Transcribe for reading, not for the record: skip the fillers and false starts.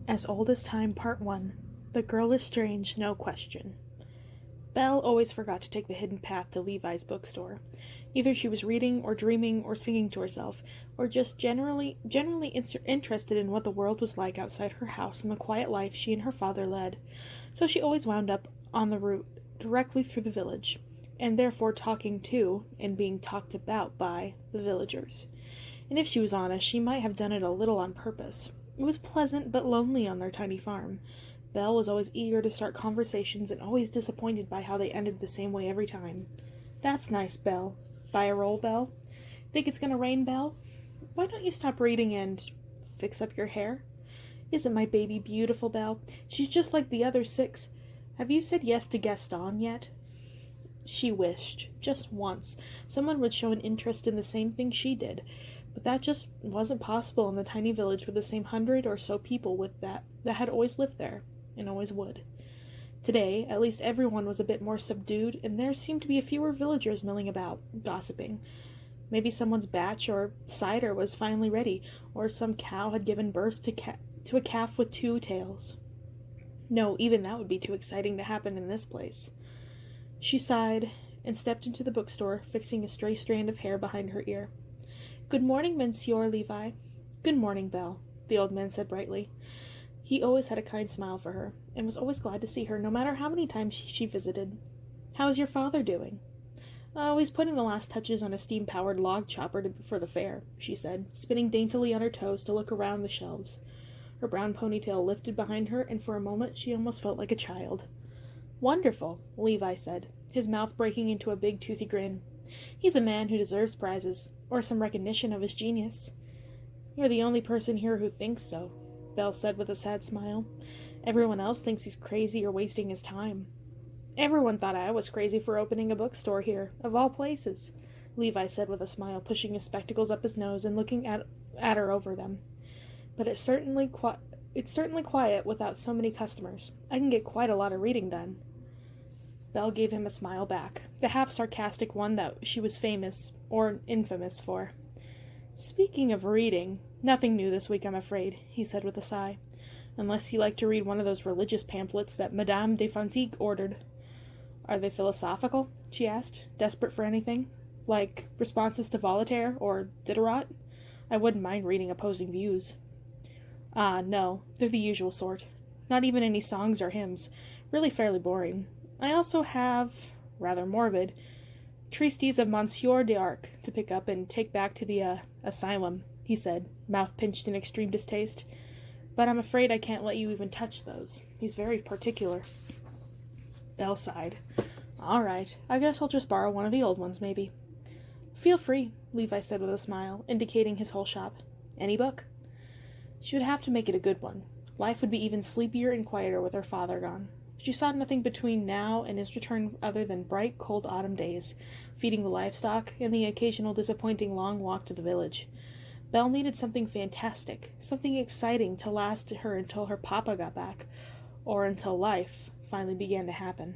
As Old as Time, Part 1. The Girl is Strange, No Question. Belle always forgot to take the hidden path to Levi's bookstore. Either she was reading or dreaming or singing to herself, or just generally interested in what the world was like outside her house and the quiet life she and her father led. So she always wound up on the route directly through the village, and therefore talking to, and being talked about by, the villagers. And if she was honest, she might have done it a little on purpose. It was pleasant but lonely on their tiny farm. Belle was always eager to start conversations and always disappointed by how they ended the same way every time. "That's nice, Belle. Buy a roll, Belle? Think it's gonna rain, Belle? Why don't you stop reading and fix up your hair? Isn't my baby beautiful, Belle? She's just like the other 6. Have you said yes to Gaston yet?" She wished, just once, someone would show an interest in the same thing she did, but that just wasn't possible in the tiny village with the same 100 or so people with that had always lived there, and always would. Today, at least everyone was a bit more subdued, and there seemed to be fewer villagers milling about, gossiping. Maybe someone's batch or cider was finally ready, or some cow had given birth to a calf with 2 tails. No, even that would be too exciting to happen in this place. She sighed and stepped into the bookstore, fixing a stray strand of hair behind her ear. "Good morning, Monsieur Levi." "Good morning, Belle," the old man said brightly. He always had a kind smile for her, and was always glad to see her, no matter how many times she visited. "How is your father doing?" "Oh, he's putting the last touches on a steam-powered log chopper for the fair," she said, spinning daintily on her toes to look around the shelves. Her brown ponytail lifted behind her, and for a moment she almost felt like a child. "Wonderful," Levi said, his mouth breaking into a big toothy grin. "He's a man who deserves prizes, or some recognition of his genius." "You're the only person here who thinks so," Belle said with a sad smile. "Everyone else thinks he's crazy or wasting his time." "Everyone thought I was crazy for opening a bookstore here, of all places," Levi said with a smile, pushing his spectacles up his nose and looking at her over them. "But it's certainly quiet without so many customers. I can get quite a lot of reading done." Belle gave him a smile back, the half-sarcastic one that she was famous, or infamous, for. "Speaking of reading, nothing new this week, I'm afraid," he said with a sigh. "Unless you like to read one of those religious pamphlets that Madame de Fontique ordered." "Are they philosophical?" she asked, desperate for anything. "Like responses to Voltaire or Diderot? I wouldn't mind reading opposing views." "Ah, no, they're the usual sort. Not even any songs or hymns. Really fairly boring. I also have, rather morbid, Tristes of Monsieur d'Arc to pick up and take back to the, asylum," he said, mouth pinched in extreme distaste. "But I'm afraid I can't let you even touch those. He's very particular." Belle sighed. "All right, I guess I'll just borrow one of the old ones, maybe." "Feel free," Levi said with a smile, indicating his whole shop. "Any book?" She would have to make it a good one. Life would be even sleepier and quieter with her father gone. She saw nothing between now and his return other than bright, cold autumn days, feeding the livestock, and the occasional disappointing long walk to the village. Belle needed something fantastic, something exciting to last her until her papa got back, or until life finally began to happen.